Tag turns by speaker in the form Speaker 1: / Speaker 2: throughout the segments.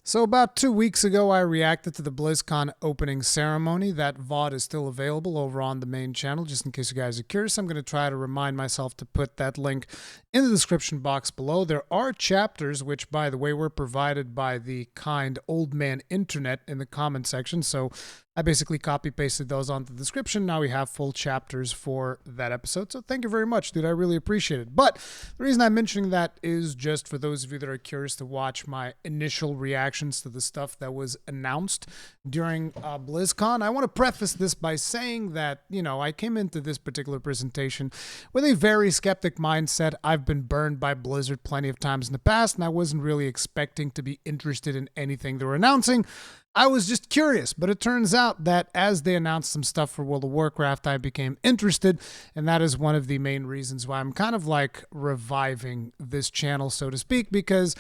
Speaker 1: So about 2 weeks ago, I reacted to the BlizzCon opening ceremony. That VOD is still available over on the main channel, just in case you guys are curious. I'm going to try to remind myself to put that link in the description box below. There are chapters, which, by the way, were provided by the kind old man internet in the comment section. So I basically copy-pasted those onto the description. Now we have full chapters for that episode. So thank you very much, dude. I really appreciate it. But the reason I'm mentioning that is just for those of you that are curious to watch my initial reactions to the stuff that was announced during BlizzCon. I want to preface this by saying that, I came into this particular presentation with a very skeptic mindset. I've been burned by Blizzard plenty of times in the past, and I wasn't really expecting to be interested in anything they were announcing. I was just curious, but it turns out that as they announced some stuff for World of Warcraft, I became interested, and that is one of the main reasons why I'm kind of like reviving this channel, so to speak, because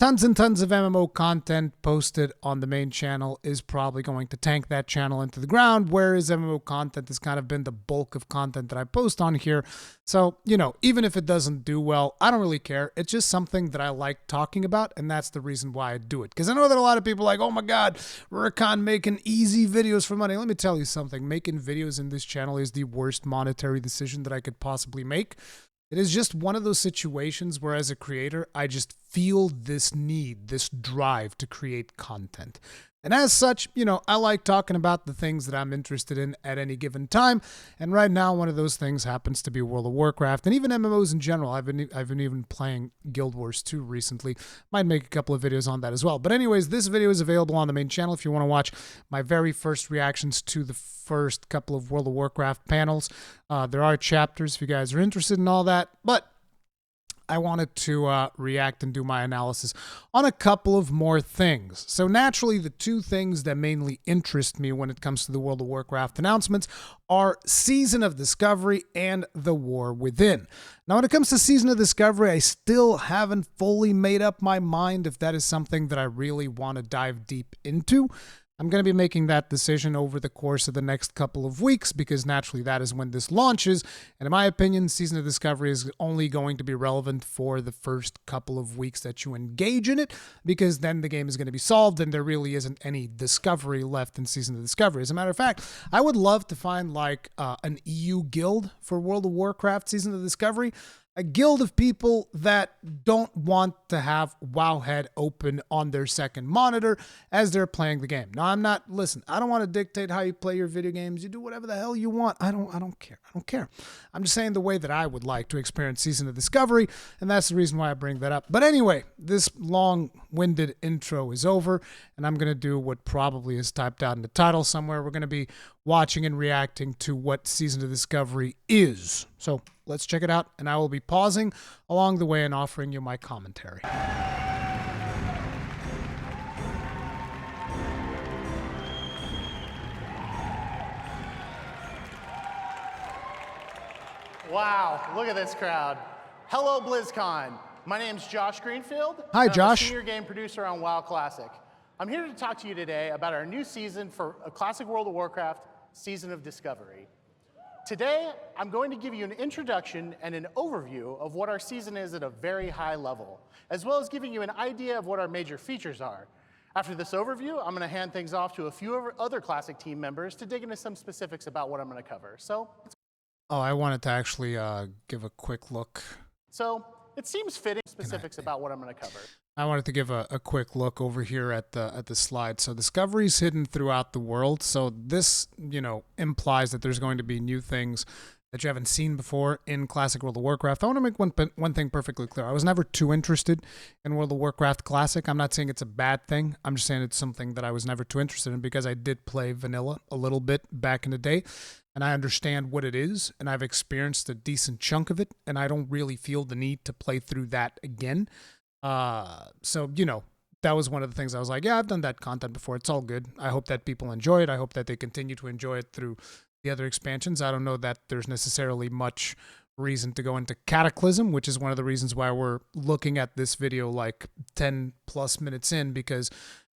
Speaker 1: tons and tons of MMO content posted on the main channel is probably going to tank that channel into the ground, whereas MMO content has kind of been the bulk of content that I post on here. So, even if it doesn't do well, I don't really care. It's just something that I like talking about, and that's the reason why I do it. Because I know that a lot of people are like, oh my god, Rurikhan making easy videos for money. Let me tell you something. Making videos in this channel is the worst monetary decision that I could possibly make. It is just one of those situations where, as a creator, I just feel this need, this drive to create content. And as such, I like talking about the things that I'm interested in at any given time. And right now, one of those things happens to be World of Warcraft and even MMOs in general. I've been even playing Guild Wars 2 recently. Might make a couple of videos on that as well. But anyways, this video is available on the main channel if you want to watch my very first reactions to the first couple of World of Warcraft panels. There are chapters if you guys are interested in all that. But I wanted to react and do my analysis on a couple of more things. So naturally, the two things that mainly interest me when it comes to the World of Warcraft announcements are Season of Discovery and The War Within. Now, when it comes to Season of Discovery, I still haven't fully made up my mind if that is something that I really want to dive deep into. I'm going to be making that decision over the course of the next couple of weeks because naturally that is when this launches. And in my opinion, Season of Discovery is only going to be relevant for the first couple of weeks that you engage in it, because then the game is going to be solved and there really isn't any discovery left in Season of Discovery. As a matter of fact, I would love to find like an EU guild for World of Warcraft Season of Discovery. A guild of people that don't want to have Wowhead open on their second monitor as they're playing the game. Now, I don't want to dictate how you play your video games. You do whatever the hell you want. I don't care. I don't care. I'm just saying the way that I would like to experience Season of Discovery, and that's the reason why I bring that up. But anyway, this long-winded intro is over, and I'm going to do what probably is typed out in the title somewhere. We're going to be watching and reacting to what Season of Discovery is. So let's check it out, and I will be pausing along the way and offering you my commentary.
Speaker 2: Wow, look at this crowd. Hello, BlizzCon. My name's Josh Greenfield.
Speaker 1: Hi, Josh.
Speaker 2: I'm a senior game producer on WoW Classic. I'm here to talk to you today about our new season for a Classic World of Warcraft, Season of Discovery. Today, I'm going to give you an introduction and an overview of what our season is at a very high level, as well as giving you an idea of what our major features are. After this overview, I'm going to hand things off to a few other Classic team members to dig into some specifics about what I'm going to cover.
Speaker 1: Oh, I wanted to actually give a quick look.
Speaker 2: So it seems fitting specifics about what I'm going to cover.
Speaker 1: I wanted to give a quick look over here at the slide. So Discovery is hidden throughout the world. So this, implies that there's going to be new things that you haven't seen before in Classic World of Warcraft. I want to make one thing perfectly clear. I was never too interested in World of Warcraft Classic. I'm not saying it's a bad thing. I'm just saying it's something that I was never too interested in because I did play vanilla a little bit back in the day. And I understand what it is, and I've experienced a decent chunk of it, and I don't really feel the need to play through that again. So, that was one of the things I was like, yeah, I've done that content before. It's all good. I hope that people enjoy it. I hope that they continue to enjoy it through the other expansions. I don't know that there's necessarily much reason to go into Cataclysm, which is one of the reasons why we're looking at this video like 10 plus minutes in, because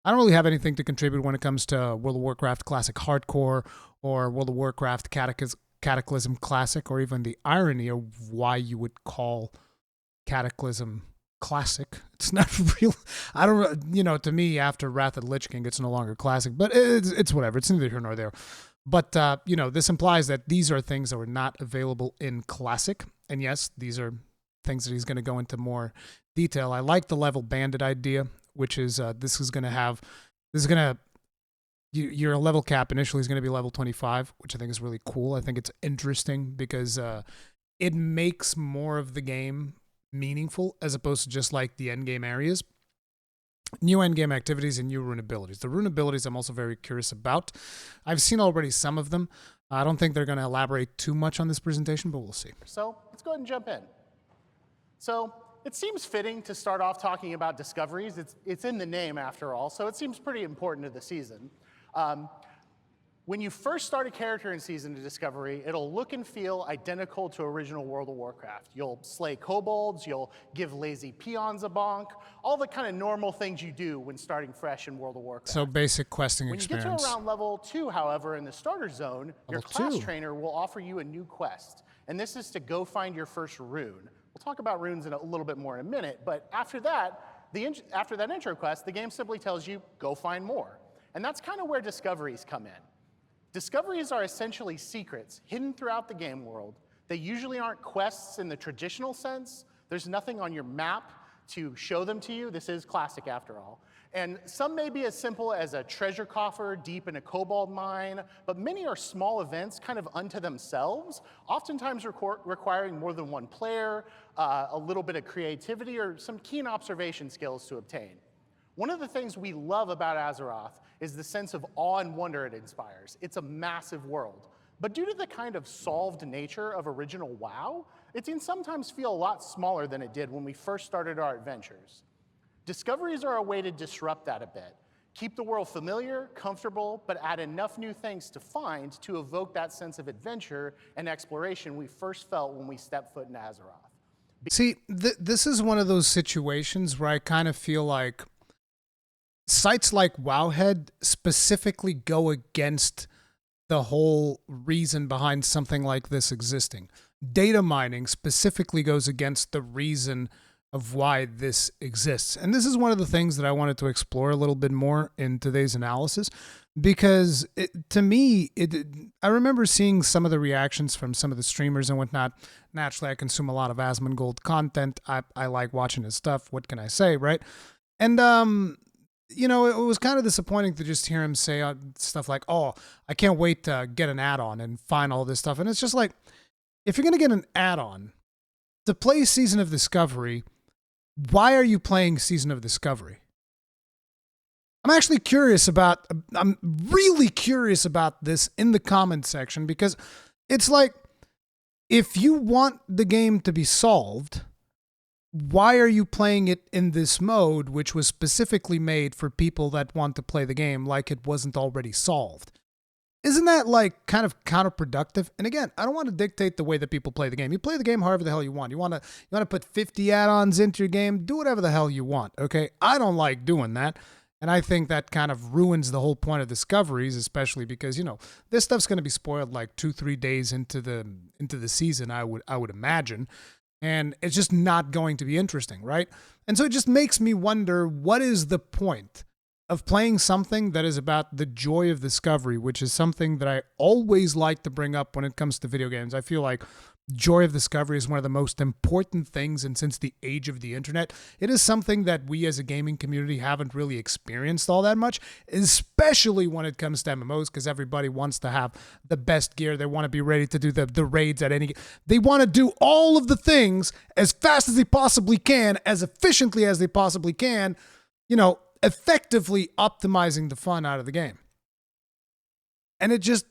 Speaker 1: I don't really have anything to contribute when it comes to World of Warcraft Classic Hardcore or World of Warcraft Cataclysm Classic, or even the irony of why you would call Cataclysm classic. It's not real. I don't, to me, after Wrath of the Lich King, it's no longer classic, but it's whatever. It's neither here nor there. But, this implies that these are things that were not available in classic. And yes, these are things that he's going to go into more detail. I like the level bandit idea, which is your level cap initially is going to be level 25, which I think is really cool. I think it's interesting because it makes more of the game meaningful as opposed to just like the end game areas. New endgame activities and new rune abilities. The rune abilities I'm also very curious about. I've seen already some of them. I don't think they're going to elaborate too much on this presentation, but we'll see.
Speaker 2: So let's go ahead and jump in. So it seems fitting to start off talking about discoveries. It's in the name after all, so it seems pretty important to the season. When you first start a character in Season of Discovery, it'll look and feel identical to original World of Warcraft. You'll slay kobolds, you'll give lazy peons a bonk, all the kind of normal things you do when starting fresh in World of Warcraft.
Speaker 1: So basic questing
Speaker 2: when
Speaker 1: experience.
Speaker 2: When you get to around level 2, however, in the starter zone, your class trainer will offer you a new quest. And this is to go find your first rune. We'll talk about runes in a little bit more in a minute, but after that intro quest, the game simply tells you, go find more. And that's kind of where discoveries come in. Discoveries are essentially secrets hidden throughout the game world. They usually aren't quests in the traditional sense. There's nothing on your map to show them to you. This is classic after all. And some may be as simple as a treasure coffer deep in a kobold mine, but many are small events kind of unto themselves, oftentimes requiring more than one player, a little bit of creativity, or some keen observation skills to obtain. One of the things we love about Azeroth is the sense of awe and wonder it inspires. It's a massive world. But due to the kind of solved nature of original WoW, it can sometimes feel a lot smaller than it did when we first started our adventures. Discoveries are a way to disrupt that a bit. Keep the world familiar, comfortable, but add enough new things to find to evoke that sense of adventure and exploration we first felt when we stepped foot in Azeroth.
Speaker 1: See, this is one of those situations where I kind of feel like sites like Wowhead specifically go against the whole reason behind something like this existing. Data mining specifically goes against the reason of why this exists. And this is one of the things that I wanted to explore a little bit more in today's analysis, because to me, I remember seeing some of the reactions from some of the streamers and whatnot. Naturally, I consume a lot of Asmongold content. I like watching his stuff. What can I say, right? And, it was kind of disappointing to just hear him say stuff like, oh, I can't wait to get an add-on and find all this stuff. And it's just like, if you're going to get an add-on to play Season of Discovery, why are you playing Season of Discovery? I'm really curious about this in the comments section, because it's like, if you want the game to be solved, why are you playing it in this mode, which was specifically made for people that want to play the game like it wasn't already solved? Isn't that like kind of counterproductive? And again, I don't want to dictate the way that people play the game. You play the game however the hell you want. You want to put 50 add-ons into your game, do whatever the hell you want, okay? I don't like doing that. And I think that kind of ruins the whole point of discoveries, especially because, this stuff's going to be spoiled like 2-3 days into the season, I would imagine. And it's just not going to be interesting, right? And so it just makes me wonder, what is the point of playing something that is about the joy of discovery, which is something that I always like to bring up when it comes to video games. I feel like joy of discovery is one of the most important things, and since the age of the internet, it is something that we as a gaming community haven't really experienced all that much, especially when it comes to MMOs, because everybody wants to have the best gear. They want to be ready to do the raids at any... They want to do all of the things as fast as they possibly can, as efficiently as they possibly can, effectively optimizing the fun out of the game. And it just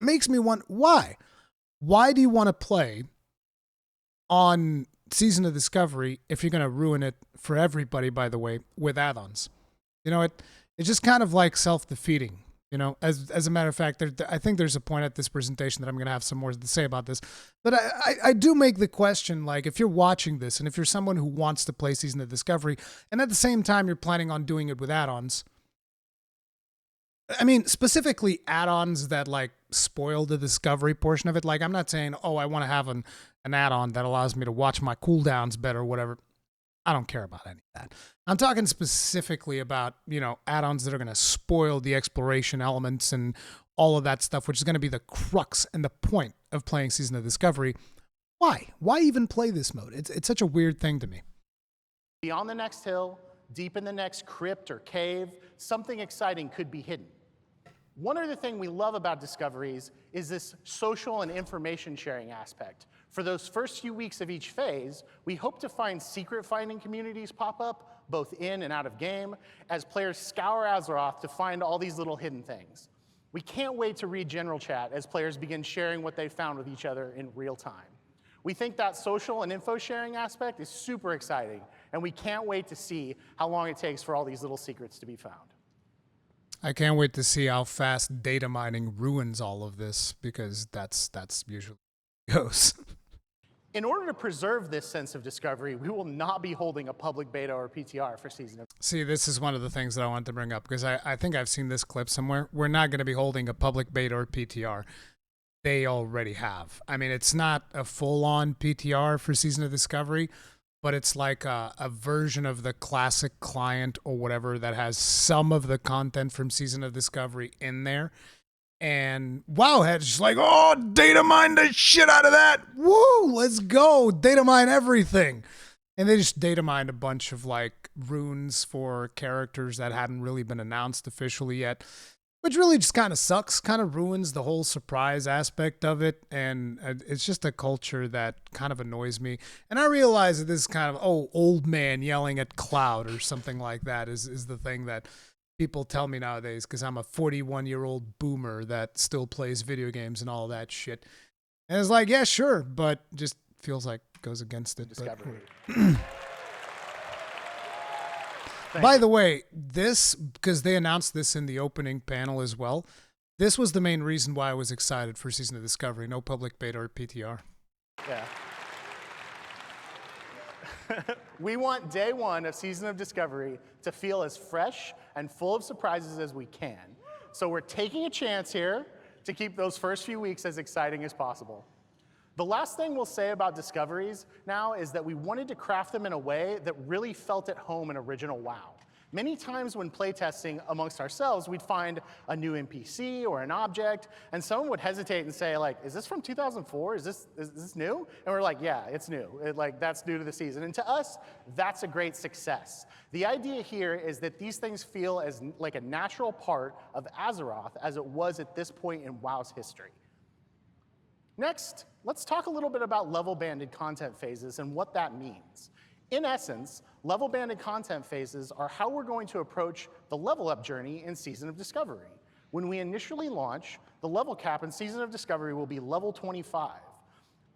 Speaker 1: makes me wonder, why? Why do you want to play on Season of Discovery if you're going to ruin it for everybody, by the way, with add-ons? It's just kind of like self-defeating. As a matter of fact, I think there's a point at this presentation that I'm going to have some more to say about this. But I do make the question, like, if you're watching this and if you're someone who wants to play Season of Discovery and at the same time you're planning on doing it with add-ons, I mean, specifically add-ons that like spoil the discovery portion of it. Like, I'm not saying, oh, I want to have an add-on that allows me to watch my cooldowns better or whatever. I don't care about any of that. I'm talking specifically about, add-ons that are going to spoil the exploration elements and all of that stuff, which is going to be the crux and the point of playing Season of Discovery. Why? Why even play this mode? It's such a weird thing to me.
Speaker 2: Beyond the next hill, deep in the next crypt or cave, something exciting could be hidden. One other thing we love about Discoveries is this social and information sharing aspect. For those first few weeks of each phase, we hope to find secret finding communities pop up, both in and out of game, as players scour Azeroth to find all these little hidden things. We can't wait to read general chat as players begin sharing what they found with each other in real time. We think that social and info sharing aspect is super exciting, and we can't wait to see how long it takes for all these little secrets to be found.
Speaker 1: I can't wait to see how fast data mining ruins all of this, because that's usually how it goes.
Speaker 2: In order to preserve this sense of discovery, we will not be holding a public beta or PTR for Season of...
Speaker 1: See, this is one of the things that I wanted to bring up, because I think I've seen this clip somewhere. We're not going to be holding a public beta or PTR. They already have. I mean, it's not a full-on PTR for Season of Discovery, but it's like a version of the classic client or whatever that has some of the content from Season of Discovery in there. And Wowhead's just like, oh, data mine the shit out of that. Woo, let's go. Data mine everything. And they just data mined a bunch of like runes for characters that hadn't really been announced officially yet, which really just kind of sucks, kind of ruins the whole surprise aspect of it. And it's just a culture that kind of annoys me. And I realize that this is kind of, old man yelling at cloud or something like that is the thing that people tell me nowadays, because I'm a 41-year-old boomer that still plays video games and all that shit. And it's like, yeah, sure, but just feels like goes against it.
Speaker 2: Discovery.
Speaker 1: By the way, this, because they announced this in the opening panel as well, this was the main reason why I was excited for Season of Discovery. No public beta or PTR.
Speaker 2: Yeah. We want day one of Season of Discovery to feel as fresh and full of surprises as we can. So we're taking a chance here to keep those first few weeks as exciting as possible. The last thing we'll say about Discoveries now is that we wanted to craft them in a way that really felt at home in original WoW. Many times when playtesting amongst ourselves, we'd find a new NPC or an object, and someone would hesitate and say, like, is this from 2004? Is this new? And we're like, yeah, it's new. That's new to the season. And to us, that's a great success. The idea here is that these things feel as like a natural part of Azeroth as it was at this point in WoW's history. Next, let's talk a little bit about level-banded content phases and what that means. In essence, level-banded content phases are how we're going to approach the level-up journey in Season of Discovery. When we initially launch, the level cap in Season of Discovery will be level 25.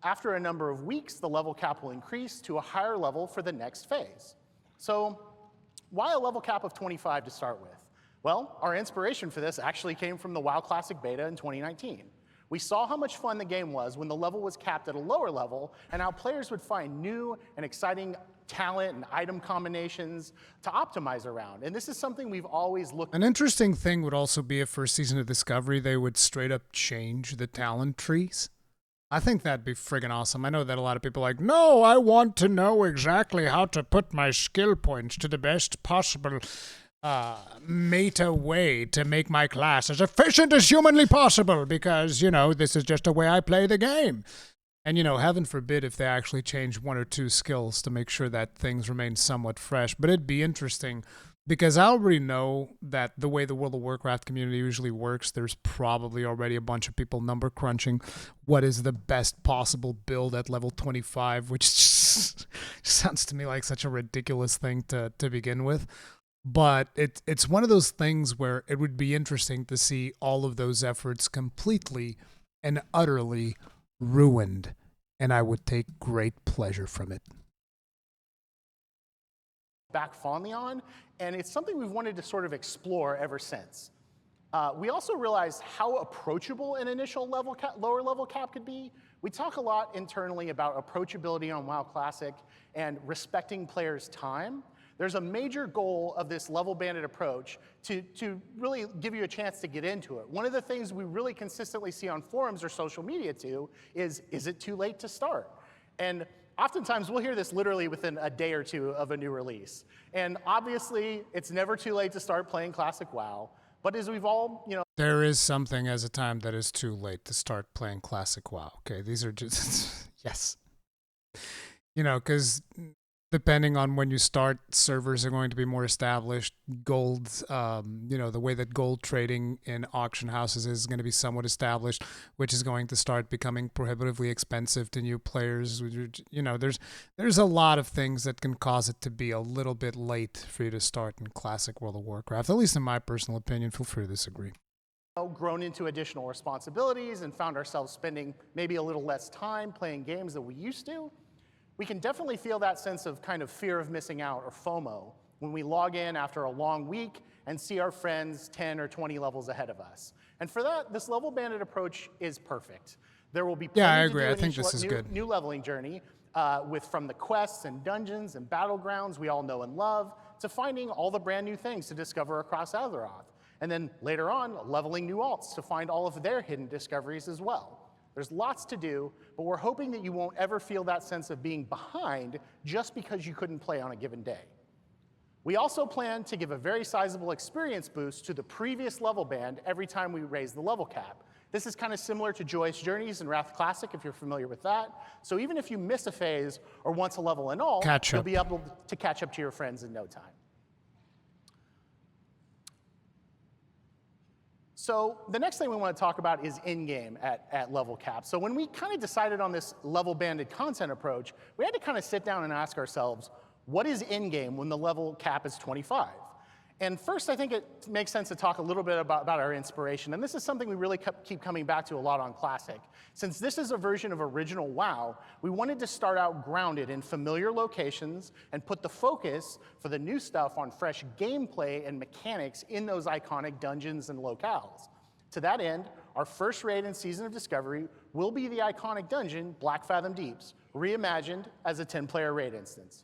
Speaker 2: After a number of weeks, the level cap will increase to a higher level for the next phase. So why a level cap of 25 to start with? Well, our inspiration for this actually came from the WoW Classic beta in 2019. We saw how much fun the game was when the level was capped at a lower level, and how players would find new and exciting talent and item combinations to optimize around. And this is something we've always looked at.
Speaker 1: An interesting thing would also be if for Season of Discovery, they would straight up change the talent trees. I think that'd be friggin' awesome. I know that a lot of people are like, no, I want to know exactly how to put my skill points to the best possible meta way to make my class as efficient as humanly possible, because, this is just a way I play the game. And, heaven forbid if they actually change one or two skills to make sure that things remain somewhat fresh. But it'd be interesting, because I already know that the way the World of Warcraft community usually works, there's probably already a bunch of people number crunching what is the best possible build at level 25, which just sounds to me like such a ridiculous thing to begin with. But it's one of those things where it would be interesting to see all of those efforts completely and utterly ruined, and I would take great pleasure from it.
Speaker 2: Back fondly on, and it's something we've wanted to sort of explore ever since. We also realized how approachable an initial lower level cap could be. We talk a lot internally about approachability on WoW Classic and respecting players' time. There's a major goal of this level-banded approach to really give you a chance to get into it. One of the things we really consistently see on forums or social media too is it too late to start? And Oftentimes, we'll hear this literally within a day or two of a new release. And obviously, it's never too late to start playing Classic WoW. But as we've all,
Speaker 1: There is something as a time that is too late to start playing Classic WoW. Okay, these are just, yes. Because depending on when you start, servers are going to be more established. Gold, the way that gold trading in auction houses is going to be somewhat established, which is going to start becoming prohibitively expensive to new players. There's a lot of things that can cause it to be a little bit late for you to start in Classic World of Warcraft, at least in my personal opinion. Feel free to disagree.
Speaker 2: Grown into additional responsibilities and found ourselves spending maybe a little less time playing games than we used to, we can definitely feel that sense of kind of fear of missing out, or FOMO, when we log in after a long week and see our friends 10 or 20 levels ahead of us. And for that, this level banded approach is perfect. There will be
Speaker 1: I
Speaker 2: plenty
Speaker 1: agree.
Speaker 2: to do
Speaker 1: I think this is good.
Speaker 2: New leveling journey from the quests and dungeons and battlegrounds we all know and love, to finding all the brand new things to discover across Azeroth. And then later on, leveling new alts to find all of their hidden discoveries as well. There's lots to do, but we're hoping that you won't ever feel that sense of being behind just because you couldn't play on a given day. We also plan to give a very sizable experience boost to the previous level band every time we raise the level cap. This is kind of similar to Joyous Journeys and Wrath Classic, if you're familiar with that. So even if you miss a phase or once a level in all, you'll be able to catch up to your friends in no time. So the next thing we want to talk about is in-game at level cap. So when we kind of decided on this level banded content approach, we had to kind of sit down and ask ourselves, what is in-game when the level cap is 25? And first, I think it makes sense to talk a little bit about our inspiration. And this is something we really keep coming back to a lot on Classic. Since this is a version of original WoW, we wanted to start out grounded in familiar locations and put the focus for the new stuff on fresh gameplay and mechanics in those iconic dungeons and locales. To that end, our first raid in Season of Discovery will be the iconic dungeon, Blackfathom Deeps, reimagined as a 10-player raid instance.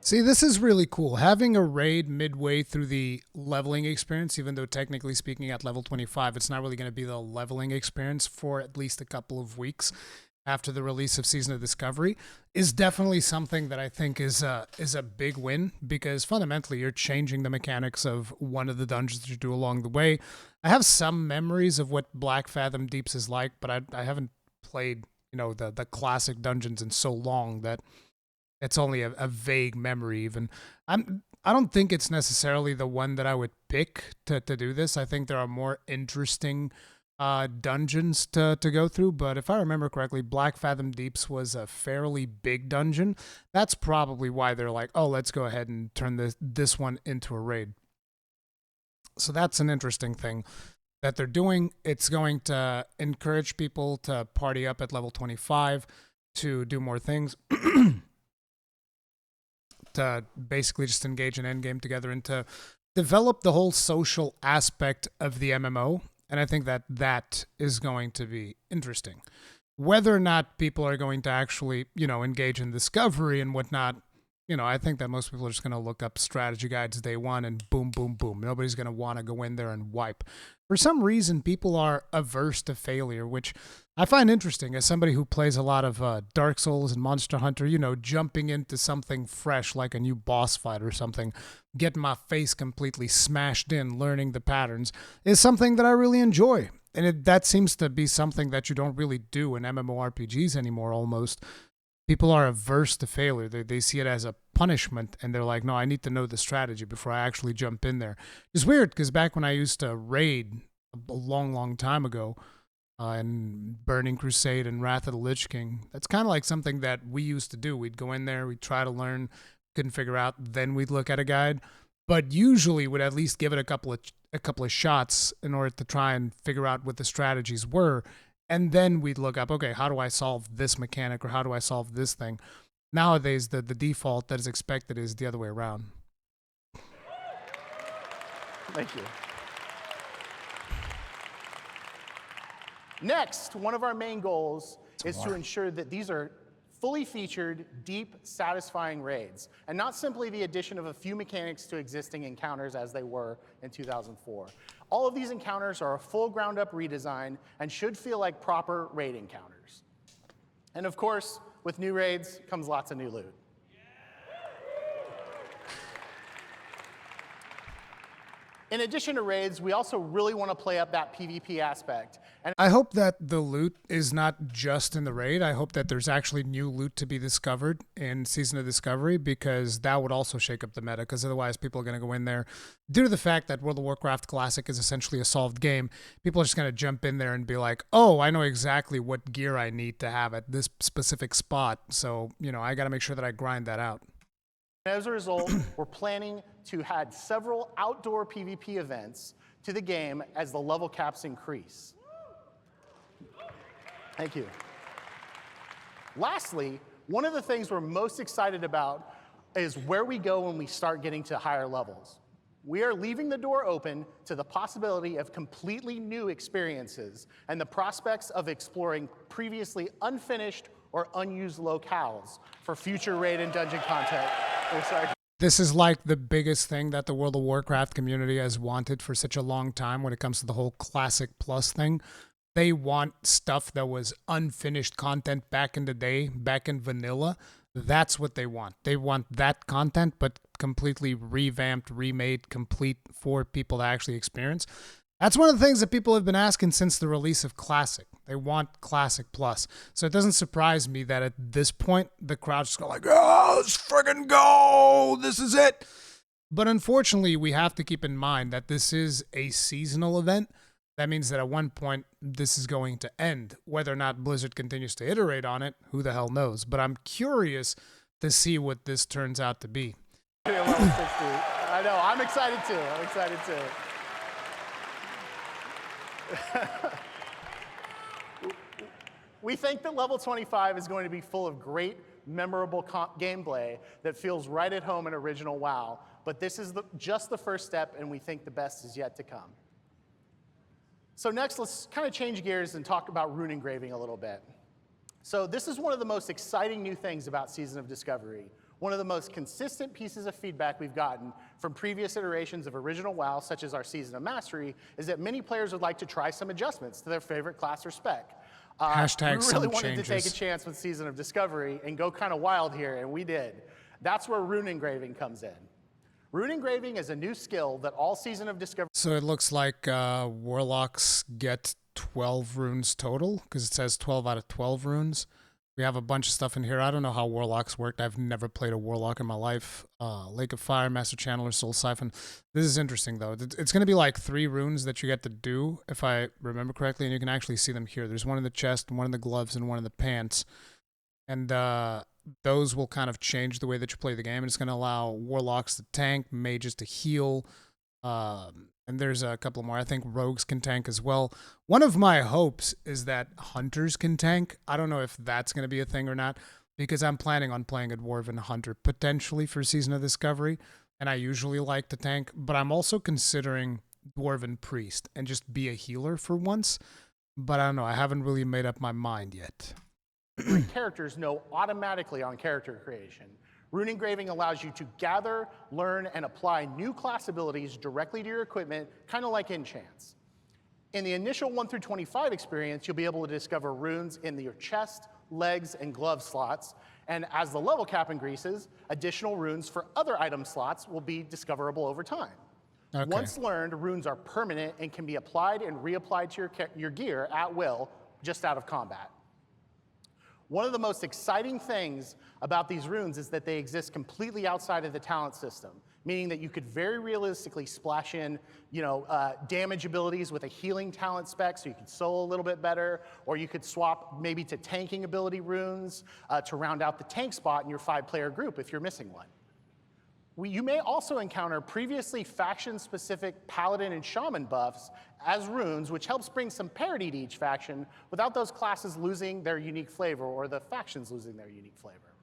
Speaker 1: See, this is really cool. Having a raid midway through the leveling experience, even though technically speaking at level 25, it's not really going to be the leveling experience for at least a couple of weeks after the release of Season of Discovery, is definitely something that I think is a big win, because fundamentally you're changing the mechanics of one of the dungeons that you do along the way. I have some memories of what Blackfathom Deeps is like, but I haven't played, the classic dungeons in so long that it's only a vague memory even. I don't think it's necessarily the one that I would pick to do this. I think there are more interesting dungeons to go through, but if I remember correctly, Blackfathom Deeps was a fairly big dungeon. That's probably why they're like, oh, let's go ahead and turn this one into a raid. So that's an interesting thing that they're doing. It's going to encourage people to party up at level 25 to do more things. To basically just engage in endgame together and to develop the whole social aspect of the MMO. And I think that is going to be interesting. Whether or not people are going to actually, engage in discovery and whatnot, I think that most people are just going to look up strategy guides day one and boom, boom, boom. Nobody's going to want to go in there and wipe. For some reason, people are averse to failure, which I find interesting as somebody who plays a lot of Dark Souls and Monster Hunter, jumping into something fresh like a new boss fight or something, getting my face completely smashed in, learning the patterns, is something that I really enjoy. And that seems to be something that you don't really do in MMORPGs anymore almost. People are averse to failure. They see it as a punishment, and they're like, no, I need to know the strategy before I actually jump in there. It's weird, because back when I used to raid a long, long time ago, in Burning Crusade and Wrath of the Lich King, that's kind of like something that we used to do. We'd go in there, we'd try to learn, couldn't figure out, then we'd look at a guide. But usually would at least give it a couple of shots in order to try and figure out what the strategies were. And then we'd look up, okay, how do I solve this mechanic, or how do I solve this thing? Nowadays, the default that is expected is the other way around.
Speaker 2: Thank you. Next, one of our main goals is to ensure that these are fully featured, deep, satisfying raids, and not simply the addition of a few mechanics to existing encounters as they were in 2004. All of these encounters are a full ground-up redesign and should feel like proper raid encounters. And of course, with new raids comes lots of new loot. In addition to raids, we also really want to play up that PvP aspect. And
Speaker 1: I hope that the loot is not just in the raid. I hope that there's actually new loot to be discovered in Season of Discovery, because that would also shake up the meta, because otherwise people are going to go in there. Due to the fact that World of Warcraft Classic is essentially a solved game, people are just going to jump in there and be like, oh, I know exactly what gear I need to have at this specific spot. So, you know, I got to make sure that I grind that out.
Speaker 2: as a result, we're planning to add several outdoor PvP events to the game as the level caps increase. Thank you. Lastly, one of the things we're most excited about is where we go when we start getting to higher levels. We are leaving the door open to the possibility of completely new experiences and the prospects of exploring previously unfinished or unused locales for future raid and dungeon content.
Speaker 1: This is like the biggest thing that the World of Warcraft community has wanted for such a long time when it comes to the whole Classic Plus thing. They want stuff that was unfinished content back in the day, back in vanilla. That's what they want. They want that content, but completely revamped, remade, complete for people to actually experience. That's one of the things that people have been asking since the release of Classic. They want Classic Plus. So it doesn't surprise me that at this point, the crowd's just like, oh, let's friggin' go. This is it. But unfortunately, we have to keep in mind that this is a seasonal event. That means that at one point, this is going to end. Whether or not Blizzard continues to iterate on it, who the hell knows? But I'm curious to see what this turns out to be.
Speaker 2: I know, I'm excited too. I'm excited too. We think that level 25 is going to be full of great, memorable gameplay that feels right at home in original WoW, but this is just the first step, and we think the best is yet to come. So next, let's kind of change gears and talk about rune engraving a little bit. So this is one of the most exciting new things about Season of Discovery. One of the most consistent pieces of feedback we've gotten from previous iterations of original WoW, such as our Season of Mastery, is that many players would like to try some adjustments to their favorite class or spec.
Speaker 1: Hashtag
Speaker 2: we really wanted to take a chance with Season of Discovery and go kind of wild here, and we did. That's where rune engraving comes in. Rune engraving is a new skill that all Season of Discovery...
Speaker 1: So it looks like Warlocks get 12 runes total, because it says 12 out of 12 runes. We have a bunch of stuff in here. I don't know how Warlocks worked. I've never played a Warlock in my life. Lake of Fire, Master Channeler, Soul Siphon. This is interesting, though. It's going to be like 3 runes that you get to do, if I remember correctly, and you can actually see them here. There's one in the chest, one in the gloves, and one in the pants. And those will kind of change the way that you play the game. And it's going to allow Warlocks to tank, mages to heal, and there's a couple more. I think rogues can tank as well. One of my hopes is that hunters can tank. I don't know if that's going to be a thing or not, because I'm planning on playing a Dwarven Hunter potentially for Season of Discovery, and I usually like to tank, but I'm also considering Dwarven Priest and just be a healer for once. But I don't know. I haven't really made up my mind yet.
Speaker 2: Characters know automatically on character creation. Rune engraving allows you to gather, learn, and apply new class abilities directly to your equipment, kind of like enchants. In the initial 1 through 25 experience, you'll be able to discover runes in your chest, legs, and glove slots, and as the level cap increases, additional runes for other item slots will be discoverable over time. Okay. Once learned, runes are permanent and can be applied and reapplied to your gear at will, just out of combat. One of the most exciting things about these runes is that they exist completely outside of the talent system, meaning that you could very realistically splash in, damage abilities with a healing talent spec so you could solo a little bit better, or you could swap maybe to tanking ability runes to round out the tank spot in your 5-player group if you're missing one. You may also encounter previously faction-specific paladin and shaman buffs as runes, which helps bring some parity to each faction without those classes losing their unique flavor or the factions losing their unique flavor.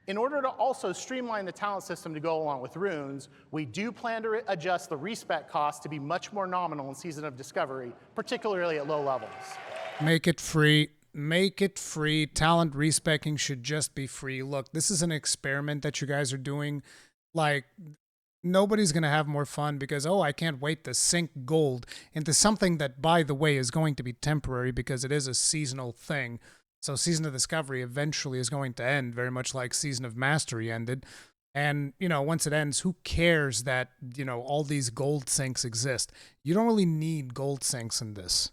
Speaker 2: In order to also streamline the talent system to go along with runes, we do plan to adjust the respec cost to be much more nominal in Season of Discovery, particularly at low levels.
Speaker 1: Make it free. Make it free. Talent respecking should just be free. Look, this is an experiment that you guys are doing. Like, nobody's going to have more fun because, oh, I can't wait to sink gold into something that, by the way, is going to be temporary because it is a seasonal thing. So Season of Discovery eventually is going to end, very much like Season of Mastery ended. And, you know, once it ends, who cares that, you know, all these gold sinks exist? You don't really need gold sinks in this.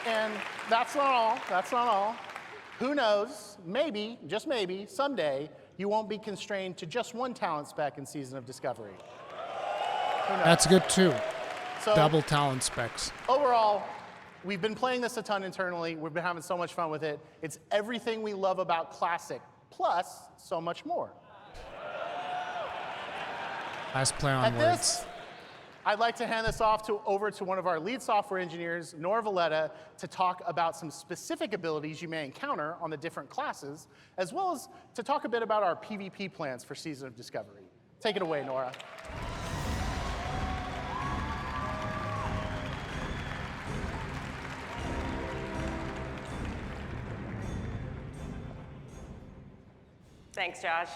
Speaker 2: And that's not all. That's not all. Who knows? Maybe, just maybe, someday, you won't be constrained to just one talent spec in Season of Discovery. Who knows?
Speaker 1: That's good too.
Speaker 2: So,
Speaker 1: Double talent specs.
Speaker 2: overall, we've been playing this a ton internally. We've been having so much fun with it. It's everything we love about Classic, plus so much more.
Speaker 1: Nice play on
Speaker 2: At
Speaker 1: words.
Speaker 2: this, I'd like to hand this off over to one of our lead software engineers, Nora Valletta, to talk about some specific abilities you may encounter on the different classes, as well as to talk a bit about our PvP plans for Season of Discovery. Take it away, Nora.
Speaker 3: Thanks, Josh.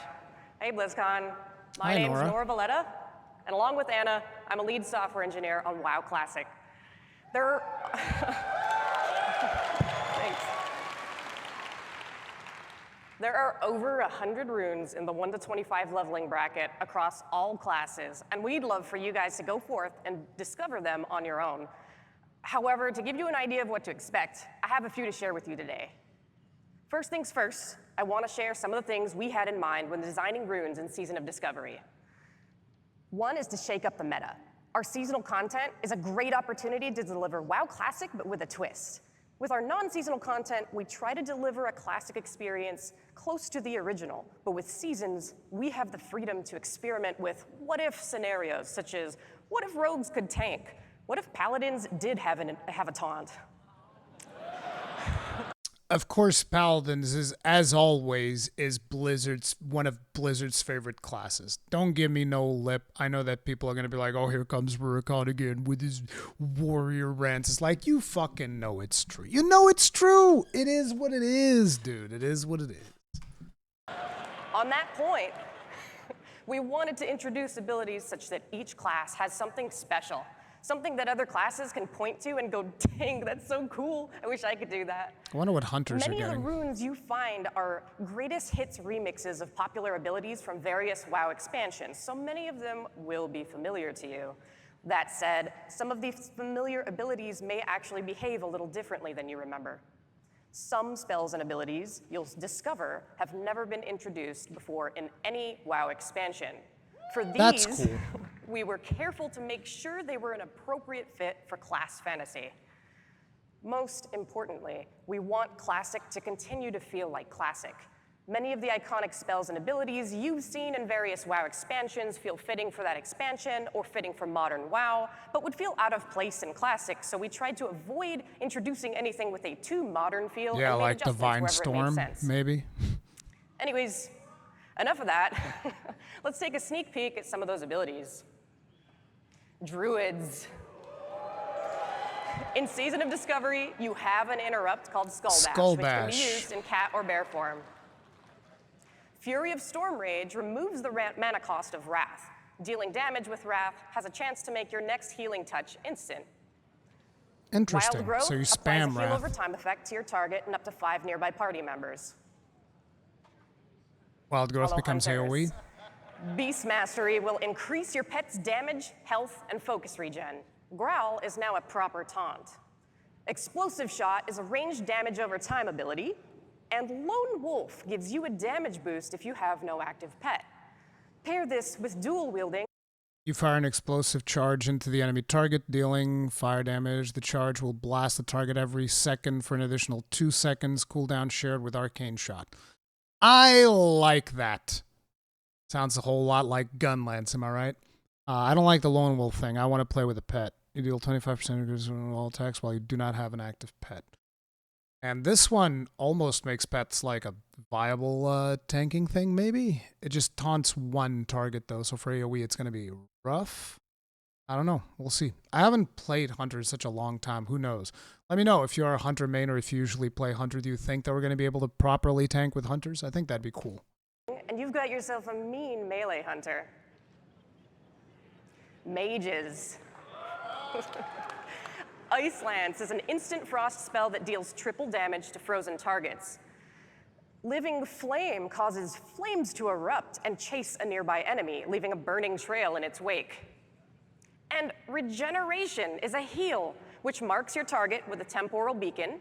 Speaker 3: Hey, BlizzCon. My
Speaker 1: Hi,
Speaker 3: name's
Speaker 1: Nora.
Speaker 3: Nora Valletta, and along with Anna, I'm a lead software engineer on WoW Classic. Thanks. There are over 100 runes in the 1 to 25 leveling bracket across all classes, and we'd love for you guys to go forth and discover them on your own. However, to give you an idea of what to expect, I have a few to share with you today. First things first, I want to share some of the things we had in mind when designing runes in Season of Discovery. One is to shake up the meta. Our seasonal content is a great opportunity to deliver WoW Classic, but with a twist. With our non-seasonal content, we try to deliver a classic experience close to the original, but with seasons, we have the freedom to experiment with what-if scenarios, such as, what if rogues could tank? What if paladins did have a taunt?
Speaker 1: Of course, Paladins is, as always, is one of Blizzard's favorite classes. Don't give me no lip. I know that people are gonna be like, "Oh, here comes Rurikhan again with his warrior rants." It's like, you fucking know it's true. You know it's true. It is what it is, dude. It is what it is.
Speaker 3: On that point, we wanted to introduce abilities such that each class has something special, something that other classes can point to and go, dang, that's so cool. I wish I could do that.
Speaker 1: I wonder what hunters
Speaker 3: Many
Speaker 1: are
Speaker 3: of the
Speaker 1: getting.
Speaker 3: runes you find are greatest hits remixes of popular abilities from various WoW expansions, so many of them will be familiar to you. That said, some of these familiar abilities may actually behave a little differently than you remember. Some spells and abilities you'll discover have never been introduced before in any WoW expansion. For these,
Speaker 1: That's cool.
Speaker 3: we were careful to make sure they were an appropriate fit for class fantasy. Most importantly, we want Classic to continue to feel like Classic. Many of the iconic spells and abilities you've seen in various WoW expansions feel fitting for that expansion or fitting for modern WoW, but would feel out of place in Classic, so we tried to avoid introducing anything with a too modern feel.
Speaker 1: Yeah,
Speaker 3: and made
Speaker 1: like
Speaker 3: adjustments
Speaker 1: Divine
Speaker 3: wherever it
Speaker 1: Storm,
Speaker 3: made sense.
Speaker 1: maybe.
Speaker 3: Anyways, enough of that. Let's take a sneak peek at some of those abilities. Druids. In Season of Discovery, you have an interrupt called Skull Bash, which can be used in cat or bear form. Fury of Storm Rage removes the mana cost of Wrath. Dealing damage with Wrath has a chance to make your next healing touch instant.
Speaker 1: Interesting.
Speaker 3: Wild Growth
Speaker 1: So you
Speaker 3: applies a
Speaker 1: spam
Speaker 3: heal
Speaker 1: Wrath.
Speaker 3: over time effect to your target and up to 5 nearby party members.
Speaker 1: Wild Growth
Speaker 3: Fellow
Speaker 1: becomes
Speaker 3: hunters.
Speaker 1: AoE.
Speaker 3: Beast Mastery will increase your pet's damage, health, and focus regen. Growl is now a proper taunt. Explosive Shot is a ranged damage over time ability, and Lone Wolf gives you a damage boost if you have no active pet. Pair this with dual wielding.
Speaker 1: You fire an explosive charge into the enemy target, dealing fire damage. The charge will blast the target every second for an additional 2 seconds, cooldown shared with Arcane Shot. I like that. Sounds a whole lot like Gunlance, am I right? I don't like the Lone Wolf thing. I want to play with a pet. You deal 25% of all attacks while you do not have an active pet. And this one almost makes pets like a viable tanking thing, maybe? It just taunts one target, though, so for AoE it's going to be rough. I don't know. We'll see. I haven't played Hunter in such a long time. Who knows? Let me know if you're a Hunter main or if you usually play Hunter. Do you think that we're going to be able to properly tank with Hunters? I think that'd be cool.
Speaker 3: And you've got yourself a mean melee hunter. Mages. Ice Lance is an instant frost spell that deals triple damage to frozen targets. Living Flame causes flames to erupt and chase a nearby enemy, leaving a burning trail in its wake. And Regeneration is a heal, which marks your target with a temporal beacon.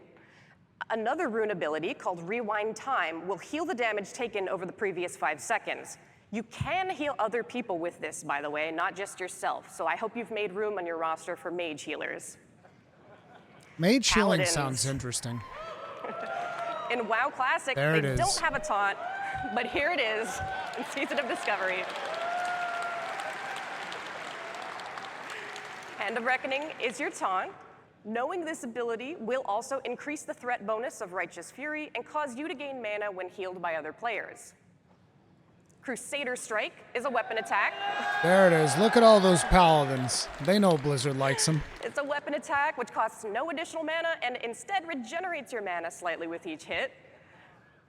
Speaker 3: Another rune ability called Rewind Time will heal the damage taken over the previous 5 seconds. You can heal other people with this, by the way, not just yourself, so I hope you've made room on your roster for mage healers.
Speaker 1: Mage healing
Speaker 3: Paladins.
Speaker 1: sounds interesting.
Speaker 3: In WoW Classic,
Speaker 1: There
Speaker 3: they
Speaker 1: it is.
Speaker 3: don't have a taunt, but here it is in Season of Discovery. Hand of Reckoning is your taunt. Knowing this ability will also increase the threat bonus of Righteous Fury and cause you to gain mana when healed by other players. Crusader Strike is a weapon attack.
Speaker 1: There it is. Look at all those paladins. They know Blizzard likes them.
Speaker 3: It's a weapon attack which costs no additional mana and instead regenerates your mana slightly with each hit.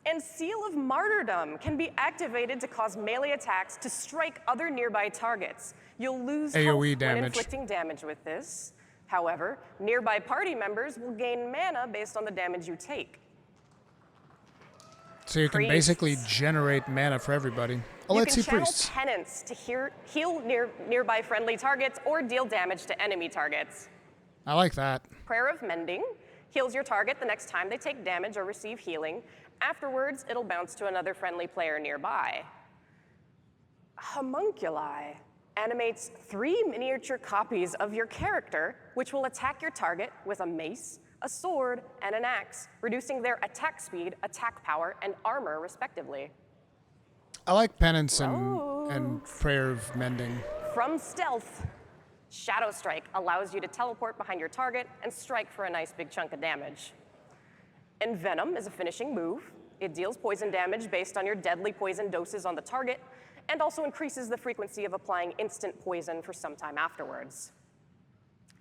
Speaker 3: And Seal of Martyrdom can be activated to cause melee attacks to strike other nearby targets. You'll lose
Speaker 1: AoE
Speaker 3: health when
Speaker 1: damage.
Speaker 3: inflicting damage with this. However, nearby party members will gain mana based on the damage you take.
Speaker 1: So you can
Speaker 3: Priests.
Speaker 1: basically generate mana for everybody. Oh,
Speaker 3: You
Speaker 1: let's
Speaker 3: can
Speaker 1: see
Speaker 3: channel
Speaker 1: priests.
Speaker 3: Penance to heal nearby friendly targets or deal damage to enemy targets.
Speaker 1: I like that.
Speaker 3: Prayer of Mending heals your target the next time they take damage or receive healing. Afterwards, it'll bounce to another friendly player nearby. Homunculi animates 3 miniature copies of your character, which will attack your target with a mace, a sword, and an axe, reducing their attack speed, attack power, and armor, respectively.
Speaker 1: I like penance and prayer of mending.
Speaker 3: From stealth, Shadow Strike allows you to teleport behind your target and strike for a nice big chunk of damage. Envenom is a finishing move. It deals poison damage based on your deadly poison doses on the target, and also increases the frequency of applying instant poison for some time afterwards.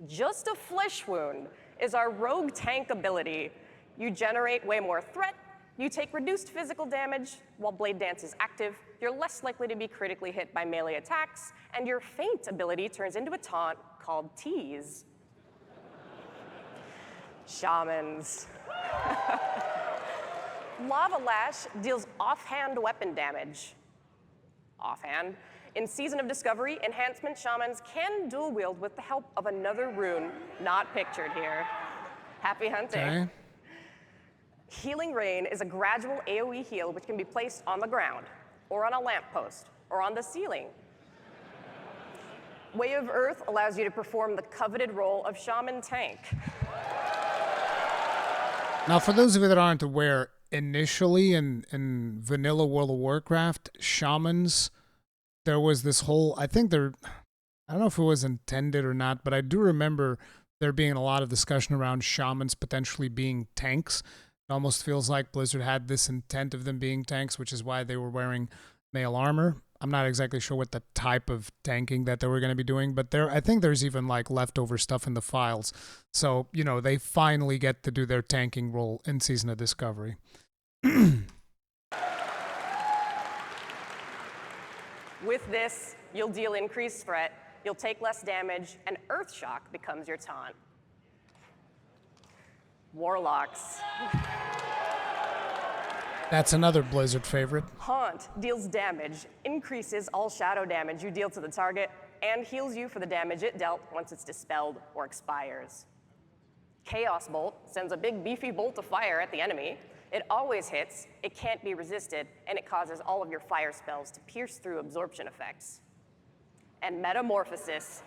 Speaker 3: Just a Flesh Wound is our rogue tank ability. You generate way more threat, you take reduced physical damage while Blade Dance is active, you're less likely to be critically hit by melee attacks, and your Feint ability turns into a taunt called Tease. Shamans. Lava Lash deals offhand weapon damage. Offhand. In Season of Discovery, enhancement shamans can dual wield with the help of another rune not pictured here. Happy hunting.
Speaker 1: Okay.
Speaker 3: Healing Rain is a gradual AoE heal which can be placed on the ground, or on a lamppost, or on the ceiling. Way of Earth allows you to perform the coveted role of Shaman Tank.
Speaker 1: Now, for those of you that aren't aware, initially in vanilla World of Warcraft, shamans, there was this whole, I don't know if it was intended or not, but I do remember there being a lot of discussion around shamans potentially being tanks. It almost feels like Blizzard had this intent of them being tanks, which is why they were wearing mail armor. I'm not exactly sure what the type of tanking that they were going to be doing, but I think there's even like leftover stuff in the files. So, you know, they finally get to do their tanking role in Season of Discovery.
Speaker 3: With this, you'll deal increased threat, you'll take less damage, and Earthshock becomes your taunt. Warlocks.
Speaker 1: That's another Blizzard favorite.
Speaker 3: Haunt deals damage, increases all shadow damage you deal to the target, and heals you for the damage it dealt once it's dispelled or expires. Chaos Bolt sends a big beefy bolt of fire at the enemy. It always hits, it can't be resisted, and it causes all of your fire spells to pierce through absorption effects. And Metamorphosis.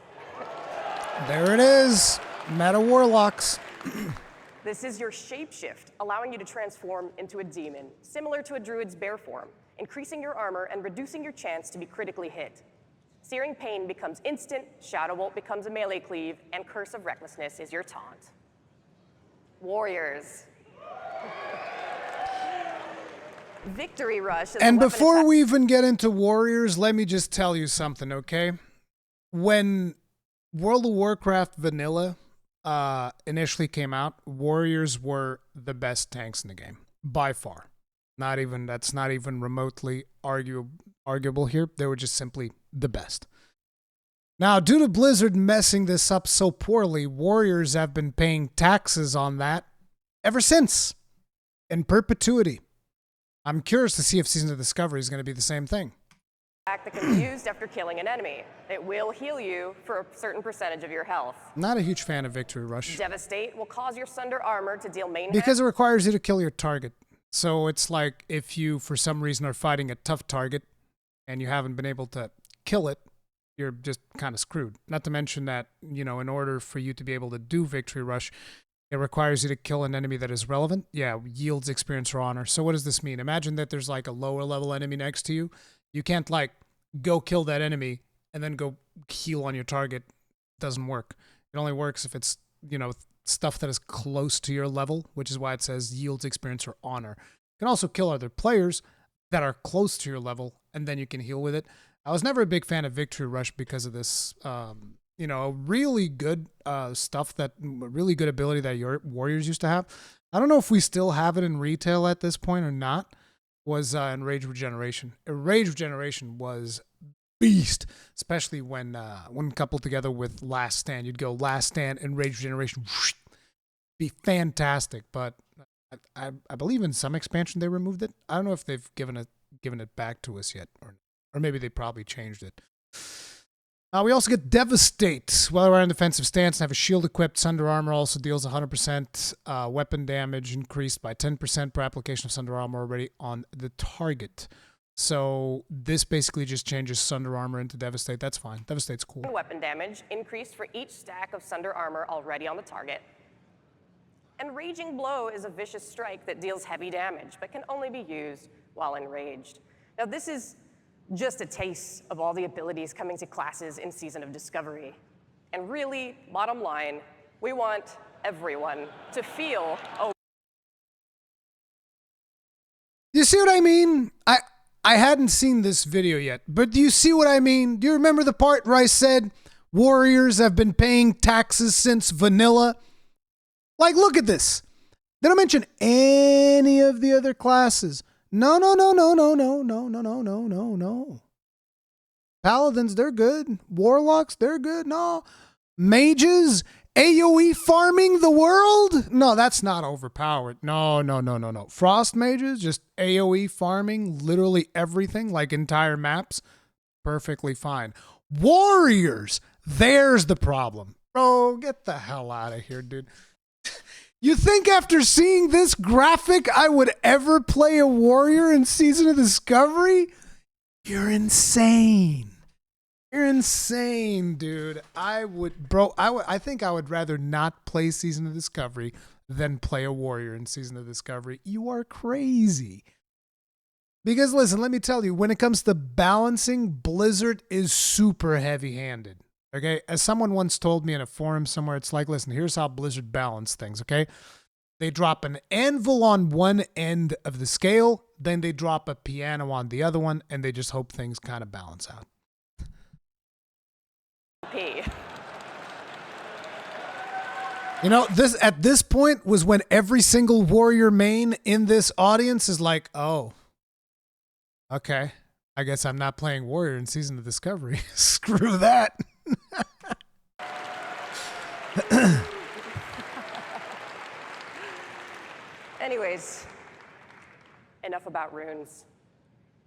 Speaker 1: There it is. Meta Warlocks.
Speaker 3: This is your shapeshift, allowing you to transform into a demon, similar to a druid's bear form, increasing your armor and reducing your chance to be critically hit. Searing Pain becomes instant, Shadow Bolt becomes a melee cleave, and Curse of Recklessness is your taunt. Warriors. Victory Rush is a
Speaker 1: And
Speaker 3: weapon
Speaker 1: before
Speaker 3: attack-
Speaker 1: we even get into Warriors, let me just tell you something, okay? When World of Warcraft Vanilla initially came out, Warriors were the best tanks in the game, by far. That's not even remotely arguable here. They were just simply the best. Now, due to Blizzard messing this up so poorly, Warriors have been paying taxes on that ever since, in perpetuity. I'm curious to see if Season of Discovery is going to be the same thing.
Speaker 3: That can be used after killing an enemy. It will heal you for a certain percentage of your health.
Speaker 1: Not a huge fan of Victory Rush.
Speaker 3: Devastate will cause your Sunder armor to deal main
Speaker 1: because it requires you to kill your target. So it's like if you, for some reason, are fighting a tough target and you haven't been able to kill it, you're just kind of screwed. Not to mention that, you know, in order for you to be able to do Victory Rush, it requires you to kill an enemy that is relevant. Yeah, yields experience or honor. So what does this mean? Imagine that there's like a lower level enemy next to you. You can't like go kill that enemy and then go heal on your target. Doesn't work. It only works if it's, you know, stuff that is close to your level, which is why it says yields experience or honor. You can also kill other players that are close to your level, and then you can heal with it. I was never a big fan of Victory Rush because of this, you know, really good stuff, that really good ability that your Warriors used to have. I don't know if we still have it in retail at this point or not, was Enraged Regeneration. Enraged Regeneration was beast, especially when coupled together with Last Stand. You'd go Last Stand, Enraged Regeneration, whoosh, be fantastic. But I believe in some expansion they removed it. I don't know if they've given it back to us yet, or maybe they probably changed it. We also get Devastate. While we're in defensive stance and have a shield equipped, Sunder Armor also deals 100% weapon damage, increased by 10% per application of Sunder Armor already on the target. So this basically just changes Sunder Armor into Devastate. That's fine. Devastate's cool.
Speaker 3: Weapon damage increased for each stack of Sunder Armor already on the target. And Raging Blow is a vicious strike that deals heavy damage, but can only be used while enraged. Now this is just a taste of all the abilities coming to classes in Season of Discovery. And really, bottom line, we want everyone to feel
Speaker 1: You see what I mean? I hadn't seen this video yet, but do you see what I mean? Do you remember the part where I said Warriors have been paying taxes since vanilla? Like, look at this. They don't mention any of the other classes. No. Paladins, they're good. Warlocks, they're good. No. Mages, AoE farming the world? No, that's not overpowered. No. Frost mages, just AoE farming literally everything, like entire maps. Perfectly fine. Warriors, there's the problem. Bro, get the hell out of here, dude. You think after seeing this graphic I would ever play a warrior in Season of Discovery? You're insane. You're insane, dude. I think I would rather not play Season of Discovery than play a warrior in Season of Discovery. You are crazy. Because listen, let me tell you, when it comes to balancing, Blizzard is super heavy-handed. Okay, as someone once told me in a forum somewhere, it's like, listen, here's how Blizzard balance things, okay? They drop an anvil on one end of the scale, then they drop a piano on the other one, and they just hope things kind of balance out. You know, at this point was when every single warrior main in this audience is like, oh, okay, I guess I'm not playing warrior in Season of Discovery. Screw that.
Speaker 3: Anyways, enough about runes.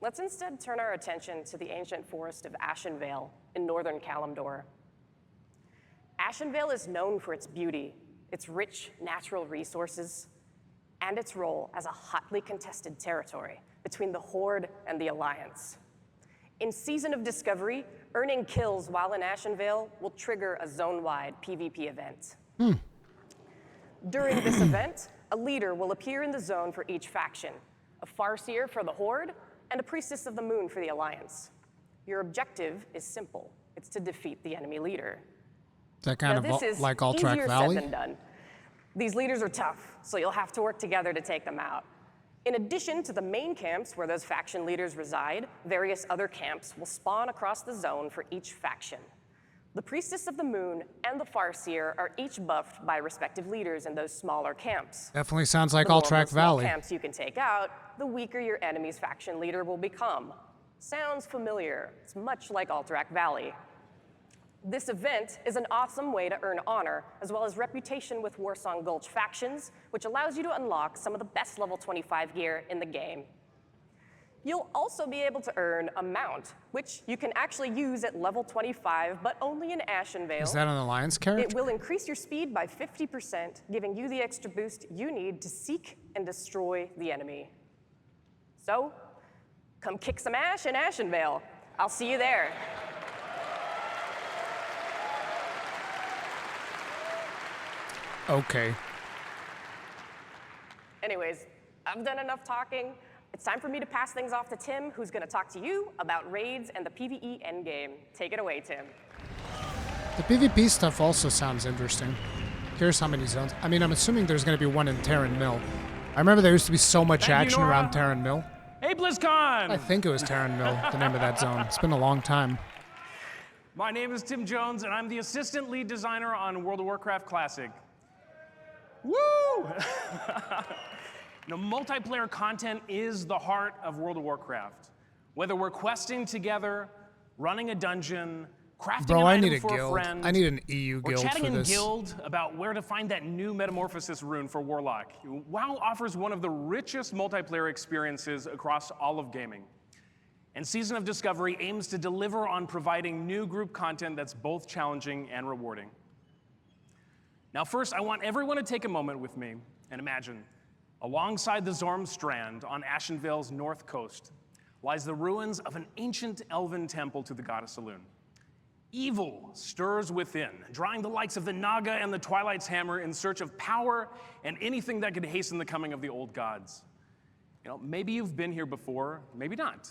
Speaker 3: Let's instead turn our attention to the ancient forest of Ashenvale in northern Kalimdor. Ashenvale is known for its beauty, its rich natural resources, and its role as a hotly contested territory between the Horde and the Alliance. In Season of Discovery, earning kills while in Ashenvale will trigger a zone-wide PvP event. During this event, a leader will appear in the zone for each faction, a Farseer for the Horde, and a Priestess of the Moon for the Alliance. Your objective is simple. It's to defeat the enemy leader.
Speaker 1: Is that kind of like Alterac Valley?
Speaker 3: Said than done. These leaders are tough, so you'll have to work together to take them out. In addition to the main camps where those faction leaders reside, various other camps will spawn across the zone for each faction. The Priestess of the Moon and the Farseer are each buffed by respective leaders in those smaller camps.
Speaker 1: Definitely sounds like
Speaker 3: The more
Speaker 1: Alterac
Speaker 3: small
Speaker 1: Valley.
Speaker 3: camps you can take out, the weaker your enemy's faction leader will become. Sounds familiar. It's much like Alterac Valley. This event is an awesome way to earn honor, as well as reputation with Warsong Gulch factions, which allows you to unlock some of the best level 25 gear in the game. You'll also be able to earn a mount, which you can actually use at level 25, but only in Ashenvale.
Speaker 1: Is that an alliance character?
Speaker 3: It will increase your speed by 50%, giving you the extra boost you need to seek and destroy the enemy. So, come kick some ash in Ashenvale. I'll see you there.
Speaker 1: Okay.
Speaker 3: Anyways, I've done enough talking. It's time for me to pass things off to Tim, who's going to talk to you about raids and the PvE endgame. Take it away, Tim.
Speaker 1: The PvP stuff also sounds interesting. Curious how many zones. I mean, I'm assuming there's going to be one in Terran Mill. I remember there used to be so much action around Terran Mill.
Speaker 4: Hey, BlizzCon!
Speaker 1: I think it was Terran Mill, the name of that zone. It's been a long time.
Speaker 4: My name is Tim Jones, and I'm the assistant lead designer on World of Warcraft Classic. Woo! Multiplayer content is the heart of World of Warcraft. Whether we're questing together, running a dungeon, crafting an item for a friend,
Speaker 1: I need an EU guild
Speaker 4: or chatting
Speaker 1: for
Speaker 4: in
Speaker 1: this.
Speaker 4: guild about where to find that new metamorphosis rune for Warlock, WoW offers one of the richest multiplayer experiences across all of gaming. And Season of Discovery aims to deliver on providing new group content that's both challenging and rewarding. Now first, I want everyone to take a moment with me and imagine, alongside the Zorm Strand on Ashenvale's north coast lies the ruins of an ancient elven temple to the goddess Rune. Evil stirs within, drawing the likes of the Naga and the Twilight's Hammer in search of power and anything that could hasten the coming of the old gods. Maybe you've been here before, maybe not.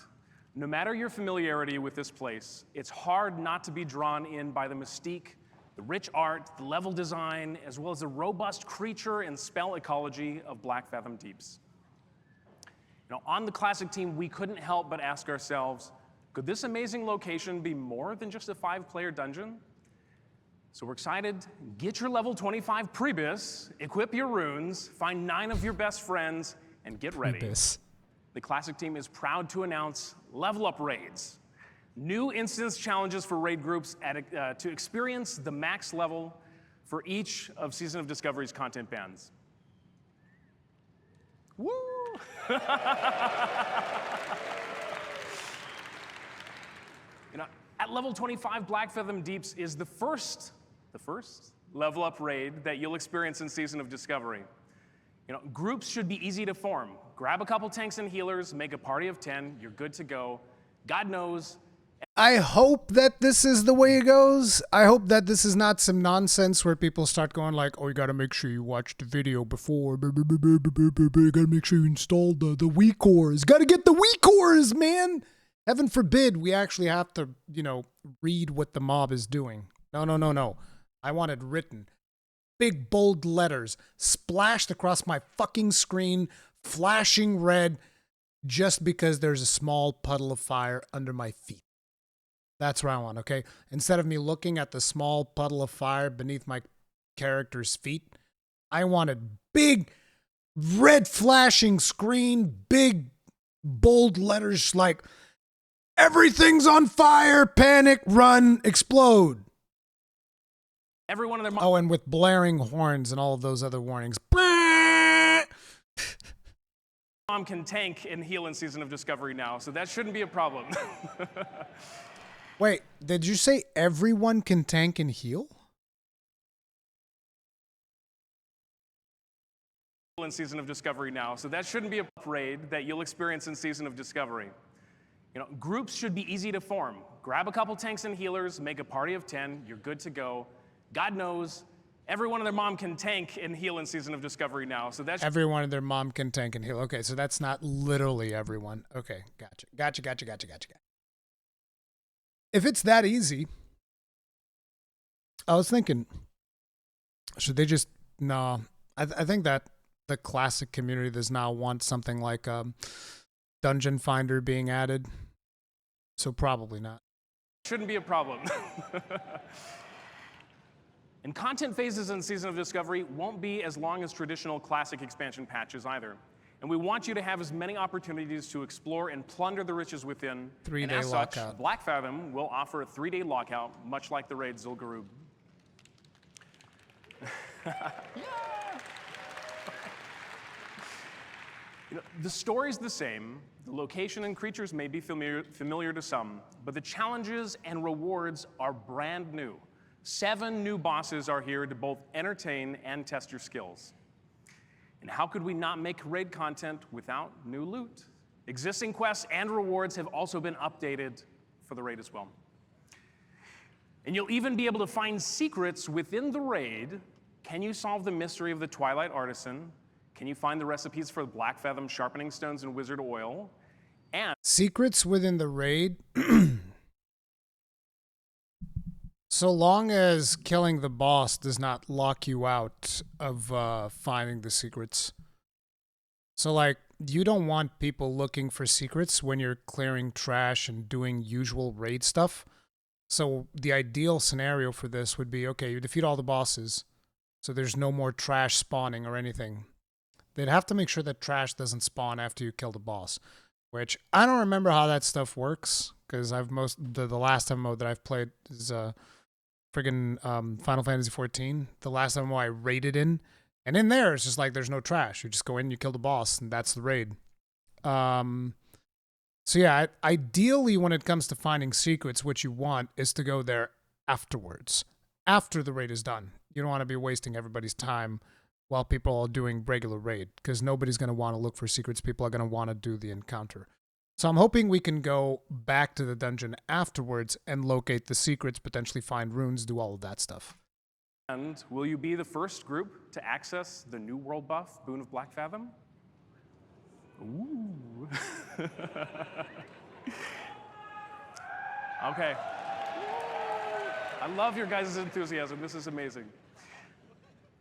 Speaker 4: No matter your familiarity with this place, it's hard not to be drawn in by the mystique, the rich art, the level design, as well as the robust creature and spell ecology of Blackfathom Deeps. On the Classic team, we couldn't help but ask ourselves, could this amazing location be more than just a 5-player dungeon? So we're excited. Get your level 25 Prebis, equip your runes, find 9 of your best friends, and get ready.
Speaker 1: Prebis.
Speaker 4: The Classic team is proud to announce Level Up Raids. New instance challenges for raid groups to experience the max level for each of Season of Discovery's content bands. Woo! At level 25, Blackfathom Deeps is the first level up raid that you'll experience in Season of Discovery. Groups should be easy to form. Grab a couple tanks and healers, make a party of 10, you're good to go. God knows.
Speaker 1: I hope that this is the way it goes. I hope that this is not some nonsense where people start going like, oh, you gotta make sure you watch the video before. You gotta make sure you install the Wii cores. Gotta get the Wii cores, man! Heaven forbid we actually have to, read what the mob is doing. No. I want it written. Big, bold letters splashed across my fucking screen, flashing red, just because there's a small puddle of fire under my feet. That's what I want, okay? Instead of me looking at the small puddle of fire beneath my character's feet, I wanted big, red flashing screen, big, bold letters like, everything's on fire, panic, run, explode.
Speaker 4: Every one of their
Speaker 1: and with blaring horns and all of those other warnings.
Speaker 4: Mom can tank and heal in Season of Discovery now, so that shouldn't be a problem.
Speaker 1: Wait, did you say everyone can tank and heal?
Speaker 4: In Season of Discovery now, so that shouldn't be a raid that you'll experience in Season of Discovery. Groups should be easy to form. Grab a couple tanks and healers, make a party of 10, you're good to go. God knows, everyone and their mom can tank and heal in Season of Discovery now, so that's
Speaker 1: everyone and their mom can tank and heal. Okay, so that's not literally everyone. Okay, gotcha. If it's that easy, I was thinking, should they just, no. I think that the Classic community does now want something like Dungeon Finder being added, so probably not.
Speaker 4: Shouldn't be a problem. And content phases in Season of Discovery won't be as long as traditional Classic expansion patches either. And we want you to have as many opportunities to explore and plunder the riches within.
Speaker 1: 3-day
Speaker 4: and as such,
Speaker 1: lockout.
Speaker 4: Blackfathom will offer a 3-day lockout, much like the raid Zul'Gurub. The story's the same. The location and creatures may be familiar to some, but the challenges and rewards are brand new. 7 new bosses are here to both entertain and test your skills. And how could we not make raid content without new loot? Existing quests and rewards have also been updated for the raid as well. And you'll even be able to find secrets within the raid. Can you solve the mystery of the Twilight Artisan? Can you find the recipes for the Blackfathom sharpening stones and wizard oil? And
Speaker 1: secrets within the raid. So long as killing the boss does not lock you out of finding the secrets. So, like, you don't want people looking for secrets when you're clearing trash and doing usual raid stuff. So the ideal scenario for this would be, okay, you defeat all the bosses, so there's no more trash spawning or anything. They'd have to make sure that trash doesn't spawn after you kill the boss, which I don't remember how that stuff works, because the last MMO that I've played is friggin' Final Fantasy XIV, the last MMO I raided in, and in there it's just like there's no trash. You just go in, you kill the boss, and that's the raid. So yeah, ideally when it comes to finding secrets, what you want is to go there afterwards, after the raid is done. You don't want to be wasting everybody's time while people are doing regular raid, because nobody's going to want to look for secrets. People are going to want to do the encounter. So I'm hoping we can go back to the dungeon afterwards and locate the secrets, potentially find runes, do all of that stuff.
Speaker 4: And will you be the first group to access the new world buff, Boon of Blackfathom? Ooh. Okay. I love your guys' enthusiasm. This is amazing.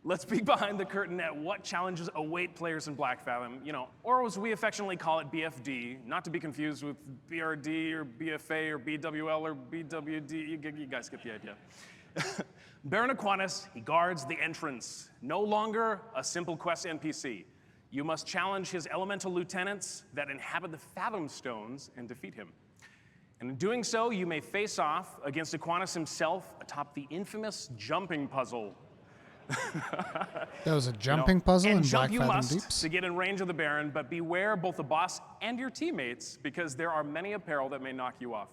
Speaker 4: Let's peek behind the curtain at what challenges await players in Blackfathom, or as we affectionately call it, BFD, not to be confused with BRD or BFA or BWL or BWD. You guys get the idea. Baron Aquinas, he guards the entrance. No longer a simple quest NPC. You must challenge his elemental lieutenants that inhabit the Fathom Stones and defeat him. And in doing so, you may face off against Aquinas himself atop the infamous jumping puzzle.
Speaker 1: That was a jumping puzzle in
Speaker 4: Blackfathom
Speaker 1: Blackfathom
Speaker 4: must
Speaker 1: Deeps?
Speaker 4: to get in range of the Baron, but beware both the boss and your teammates, because there are many a peril that may knock you off.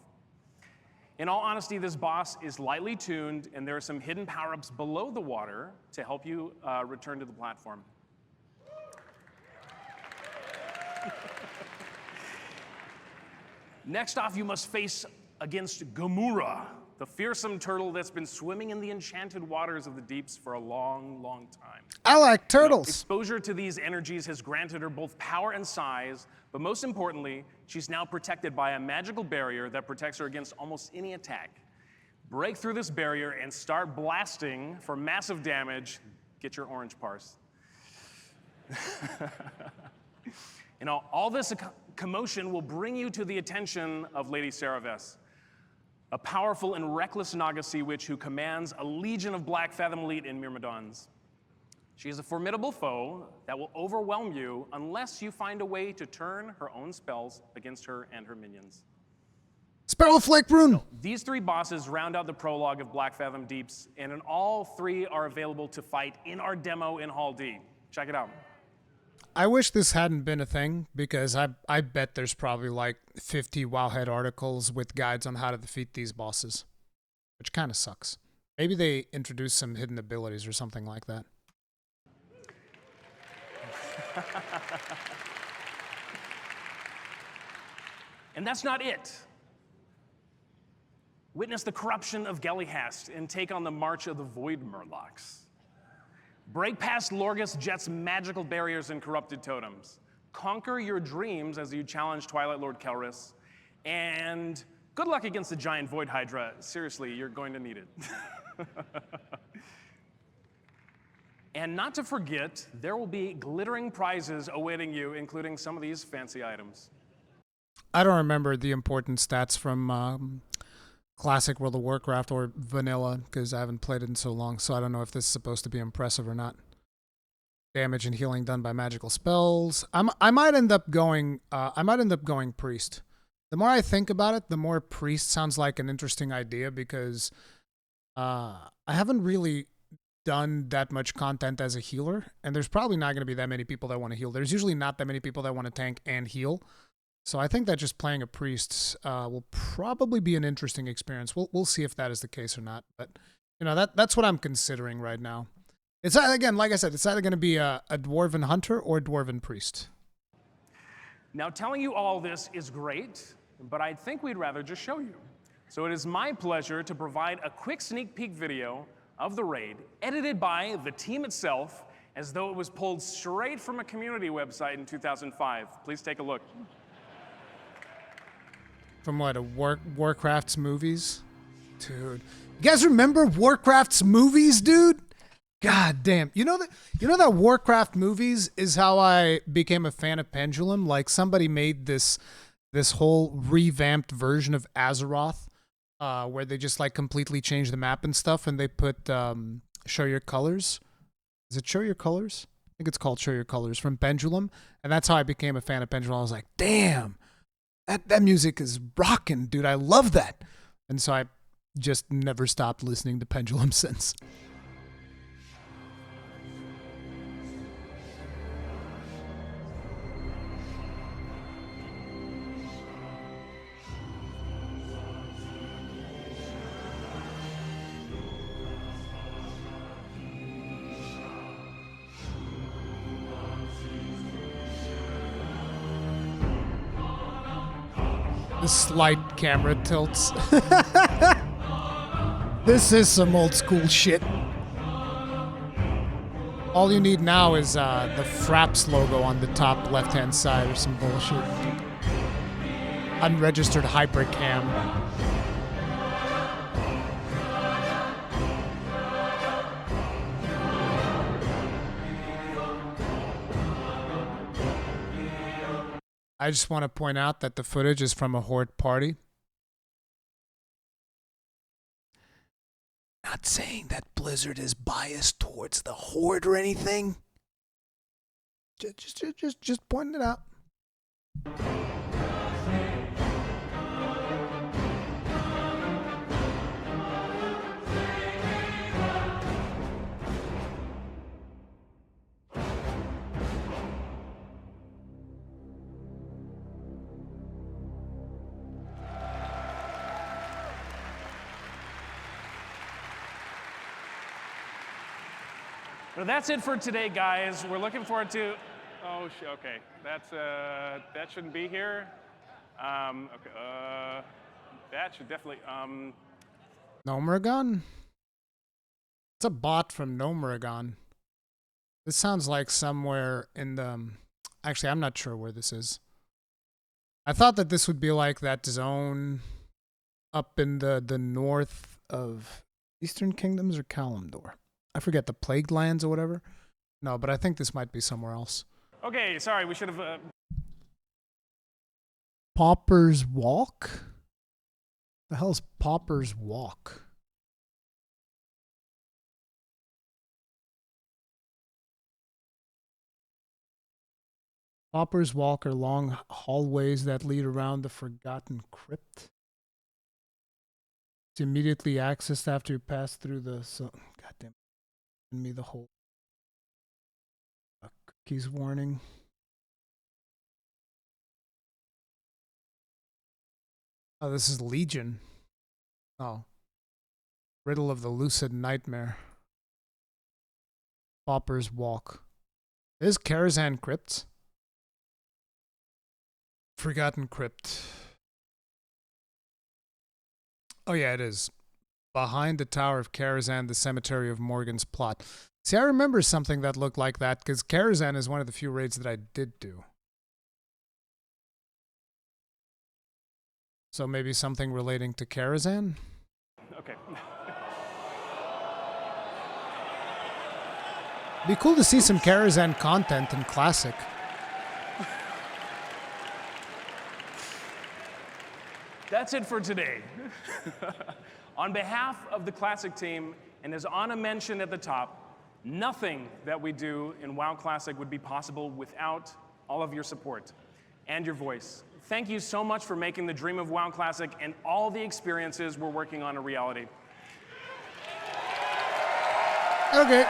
Speaker 4: In all honesty, this boss is lightly tuned, and there are some hidden power-ups below the water to help you return to the platform. Next off, you must face against Gamura, the fearsome turtle that's been swimming in the enchanted waters of the deeps for a long, long time.
Speaker 1: I like turtles.
Speaker 4: Exposure to these energies has granted her both power and size, but most importantly, she's now protected by a magical barrier that protects her against almost any attack. Break through this barrier and start blasting for massive damage. Get your orange parse. All this commotion will bring you to the attention of Lady Saraves, a powerful and reckless Naga sea witch who commands a legion of Blackfathom elite in Myrmidons. She is a formidable foe that will overwhelm you unless you find a way to turn her own spells against her and her minions.
Speaker 1: Sparrow Flake Rune!
Speaker 4: These 3 bosses round out the prologue of Blackfathom Deeps, and all 3 are available to fight in our demo in Hall D. Check it out.
Speaker 1: I wish this hadn't been a thing, because I bet there's probably like 50 Wowhead articles with guides on how to defeat these bosses, which kind of sucks. Maybe they introduce some hidden abilities or something like that.
Speaker 4: And that's not it. Witness the corruption of Gelihast and take on the march of the Void Murlocs. Break past Lorgus Jet's magical barriers and corrupted totems. Conquer your dreams as you challenge Twilight Lord Kelris. And good luck against the giant Void Hydra. Seriously, you're going to need it. And not to forget, there will be glittering prizes awaiting you, including some of these fancy items.
Speaker 1: I don't remember the important stats from Classic World of Warcraft or Vanilla, because I haven't played it in so long, so I don't know if this is supposed to be impressive or not. damage and healing done by magical spells. I might end up going priest. The more I think about it, the more priest sounds like an interesting idea because I haven't really done that much content as a healer, and there's probably not going to be that many people that want to heal. There's usually not that many people that want to tank and heal. So I think that just playing a priest will probably be an interesting experience. We'll see if that is the case or not. But you know, that's what I'm considering right now. It's again, like I said, it's either going to be a dwarven hunter or a dwarven priest.
Speaker 4: Now, telling you all this is great, but I think we'd rather just show you. So it is my pleasure to provide a quick sneak peek video of the raid, edited by the team itself, as though it was pulled straight from a community website in 2005. Please take a look.
Speaker 1: From what, Warcraft's movies? Dude. You guys remember Warcraft's movies, dude? God damn. You know that Warcraft movies is how I became a fan of Pendulum? Like, somebody made this whole revamped version of Azeroth, where they just like completely changed the map and stuff, and they put Show Your Colors. Is it Show Your Colors? I think it's called Show Your Colors from Pendulum, and that's how I became a fan of Pendulum. I was like, damn, that music is rocking, dude. I love that. And so I just never stopped listening to Pendulum since. The slight camera tilts. This is some old school shit. All you need now is the Fraps logo on the top left-hand side or some bullshit. Unregistered hypercam. I just want to point out that the footage is from a Horde party. Not saying that Blizzard is biased towards the Horde or anything. Just pointing it out.
Speaker 4: Well, that's it for today, guys. We're looking forward to. Oh, okay. That shouldn't be here. Okay. That should definitely.
Speaker 1: Nomuragon? It's a bot from Nomuragon. This sounds like somewhere in the. Actually, I'm not sure where this is. I thought that this would be like that zone up in the north of Eastern Kingdoms or Kalimdor. I forget, the Plagued Lands or whatever. No, but I think this might be somewhere else.
Speaker 4: Okay, sorry, we should have.
Speaker 1: Pauper's Walk? The hell's Pauper's Walk? Pauper's Walk are long hallways that lead around the Forgotten Crypt. It's immediately accessed after you pass through the. Goddamn. Me the whole cookies warning. Oh, this is Legion. Oh. Riddle of the Lucid Nightmare. Pauper's Walk. Is Karazhan Crypt? Forgotten Crypt. Oh yeah, it is. Behind the Tower of Karazhan, the Cemetery of Morgan's Plot. See, I remember something that looked like that, because Karazhan is one of the few raids that I did do. So maybe something relating to Karazhan?
Speaker 4: Okay.
Speaker 1: Be cool to see some Karazhan content in Classic.
Speaker 4: That's it for today. On behalf of the Classic team, and as Anna mentioned at the top, Nothing that we do in WoW Classic would be possible without all of your support and your voice. Thank you so much for making the dream of WoW Classic and all the experiences we're working on a reality.
Speaker 1: Okay.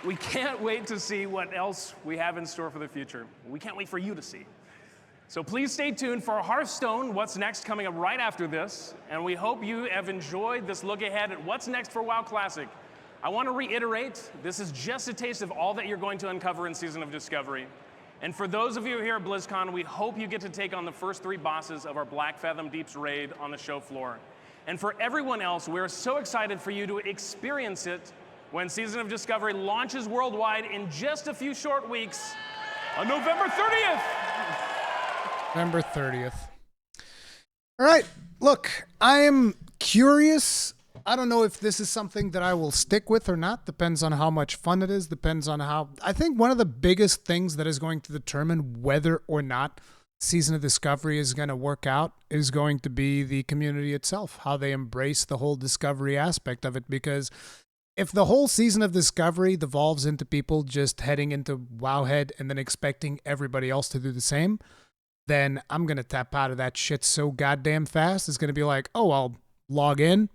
Speaker 4: We can't wait to see what else we have in store for the future. We can't wait for you to see. So please stay tuned for Hearthstone, what's next, coming up right after this. And we hope you have enjoyed this look ahead at what's next for WoW Classic. I want to reiterate, this is just a taste of all that you're going to uncover in Season of Discovery. And for those of you here at BlizzCon, we hope you get to take on the first 3 bosses of our Blackfathom Deeps raid on the show floor. And for everyone else, we're so excited for you to experience it when Season of Discovery launches worldwide in just a few short weeks on November 30th.
Speaker 1: November 30th. All right, look, I am curious. I don't know if this is something that I will stick with or not. Depends on how much fun it is. Depends on how... I think one of the biggest things that is going to determine whether or not Season of Discovery is going to work out is going to be the community itself, how they embrace the whole discovery aspect of it. Because if the whole Season of Discovery devolves into people just heading into Wowhead and then expecting everybody else to do the same, then I'm going to tap out of that shit so goddamn fast. It's going to be like, oh, I'll log in,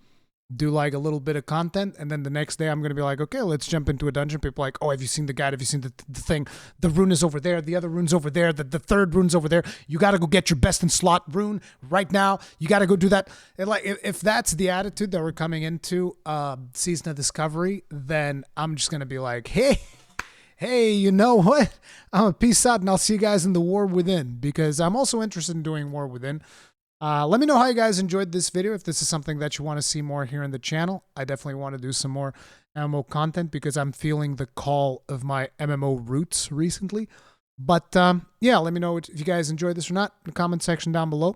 Speaker 1: do like a little bit of content, and then the next day I'm going to be like, okay, let's jump into a dungeon. People are like, oh, have you seen the guide? Have you seen the thing? The rune is over there. The other rune's over there. The third rune's over there. You got to go get your best in slot rune right now. You got to go do that. And like, if that's the attitude that we're coming into Season of Discovery, then I'm just going to be like, hey, you know what? I'm going to peace out, and I'll see you guys in the War Within, because I'm also interested in doing War Within. Let me know how you guys enjoyed this video, if this is something that you want to see more here in the channel. I definitely want to do some more MMO content because I'm feeling the call of my MMO roots recently. But yeah, let me know if you guys enjoyed this or not in the comment section down below.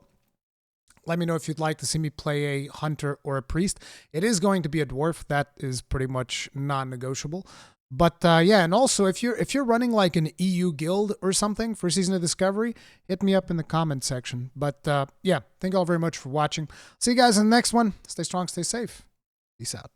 Speaker 1: Let me know if you'd like to see me play a hunter or a priest. It is going to be a dwarf. That is pretty much non-negotiable. But yeah, and also if you're running like an EU guild or something for Season of Discovery, hit me up in the comment section. But yeah, thank you all very much for watching. See you guys in the next one. Stay strong, stay safe. Peace out.